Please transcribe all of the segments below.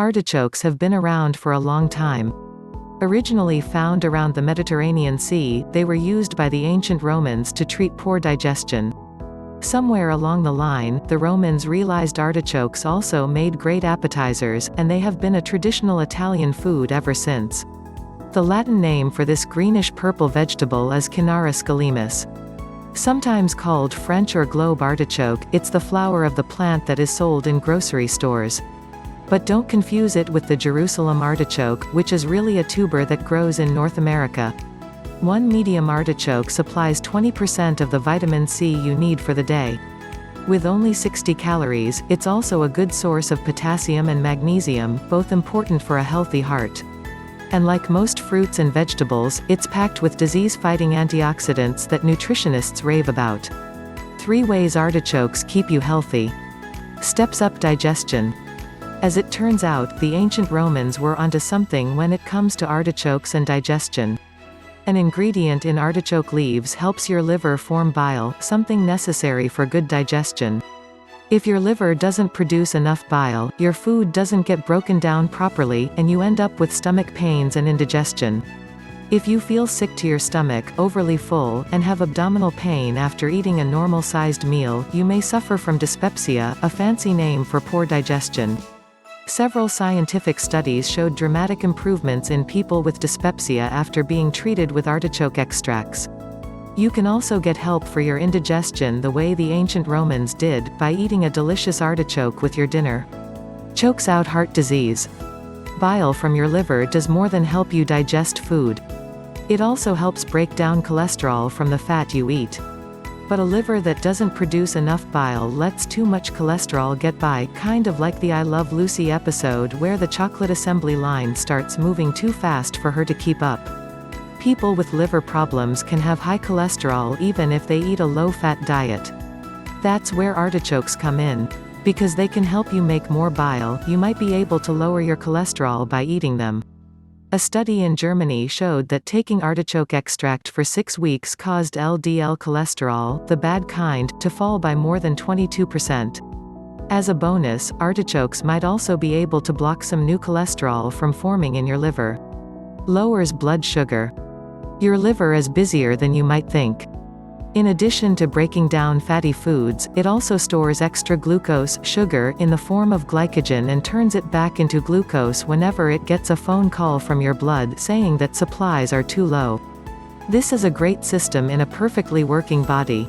Artichokes have been around for a long time. Originally found around the Mediterranean Sea, they were used by the ancient Romans to treat poor digestion. Somewhere along the line, the Romans realized artichokes also made great appetizers, and they have been a traditional Italian food ever since. The Latin name for this greenish-purple vegetable is Cynara scalymus. Sometimes called French or globe artichoke, it's the flower of the plant that is sold in grocery stores. But don't confuse it with the Jerusalem artichoke, which is really a tuber that grows in North America. One medium artichoke supplies 20% of the vitamin C you need for the day. With only 60 calories, it's also a good source of potassium and magnesium, both important for a healthy heart. And like most fruits and vegetables, it's packed with disease-fighting antioxidants that nutritionists rave about. 3 ways artichokes keep you healthy. Steps up digestion. As it turns out, the ancient Romans were onto something when it comes to artichokes and digestion. An ingredient in artichoke leaves helps your liver form bile, something necessary for good digestion. If your liver doesn't produce enough bile, your food doesn't get broken down properly, and you end up with stomach pains and indigestion. If you feel sick to your stomach, overly full, and have abdominal pain after eating a normal-sized meal, you may suffer from dyspepsia, a fancy name for poor digestion. Several scientific studies showed dramatic improvements in people with dyspepsia after being treated with artichoke extracts. You can also get help for your indigestion the way the ancient Romans did, by eating a delicious artichoke with your dinner. Chokes out heart disease. Bile from your liver does more than help you digest food. It also helps break down cholesterol from the fat you eat. But a liver that doesn't produce enough bile lets too much cholesterol get by, kind of like the I Love Lucy episode where the chocolate assembly line starts moving too fast for her to keep up. People with liver problems can have high cholesterol even if they eat a low-fat diet. That's where artichokes come in. Because they can help you make more bile, you might be able to lower your cholesterol by eating them. A study in Germany showed that taking artichoke extract for 6 weeks caused LDL cholesterol, the bad kind, to fall by more than 22%. As a bonus, artichokes might also be able to block some new cholesterol from forming in your liver. Lowers blood sugar. Your liver is busier than you might think. In addition to breaking down fatty foods, it also stores extra glucose, sugar, in the form of glycogen and turns it back into glucose whenever it gets a phone call from your blood saying that supplies are too low. This is a great system in a perfectly working body.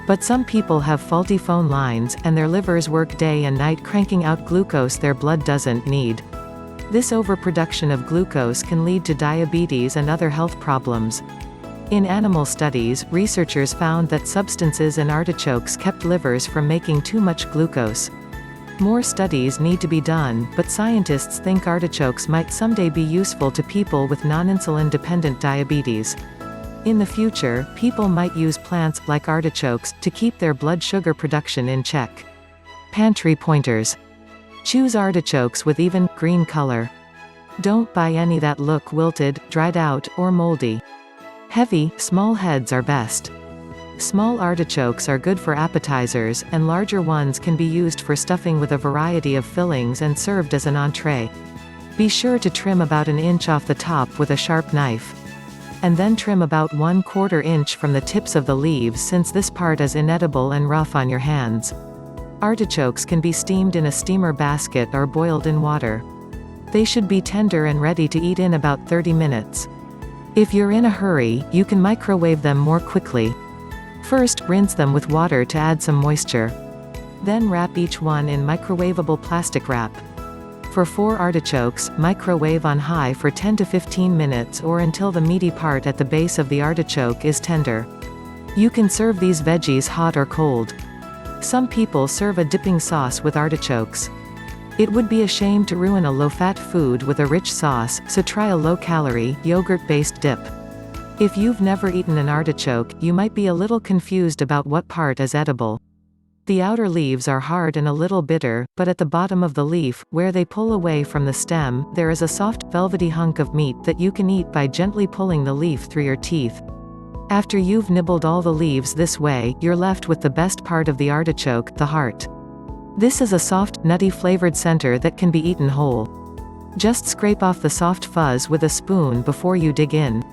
But some people have faulty phone lines, and their livers work day and night cranking out glucose their blood doesn't need. This overproduction of glucose can lead to diabetes and other health problems. In animal studies, researchers found that substances in artichokes kept livers from making too much glucose. More studies need to be done, but scientists think artichokes might someday be useful to people with non-insulin-dependent diabetes. In the future, people might use plants, like artichokes, to keep their blood sugar production in check. Pantry pointers. Choose artichokes with even, green color. Don't buy any that look wilted, dried out, or moldy. Heavy, small heads are best. Small artichokes are good for appetizers, and larger ones can be used for stuffing with a variety of fillings and served as an entree. Be sure to trim about an inch off the top with a sharp knife. And then trim about 1/4 inch from the tips of the leaves since this part is inedible and rough on your hands. Artichokes can be steamed in a steamer basket or boiled in water. They should be tender and ready to eat in about 30 minutes. If you're in a hurry, you can microwave them more quickly. First, rinse them with water to add some moisture. Then wrap each one in microwavable plastic wrap. For 4 artichokes, microwave on high for 10 to 15 minutes or until the meaty part at the base of the artichoke is tender. You can serve these veggies hot or cold. Some people serve a dipping sauce with artichokes. It would be a shame to ruin a low-fat food with a rich sauce, so try a low-calorie, yogurt-based dip. If you've never eaten an artichoke, you might be a little confused about what part is edible. The outer leaves are hard and a little bitter, but at the bottom of the leaf, where they pull away from the stem, there is a soft, velvety hunk of meat that you can eat by gently pulling the leaf through your teeth. After you've nibbled all the leaves this way, you're left with the best part of the artichoke, the heart. This is a soft, nutty flavored center that can be eaten whole. Just scrape off the soft fuzz with a spoon before you dig in.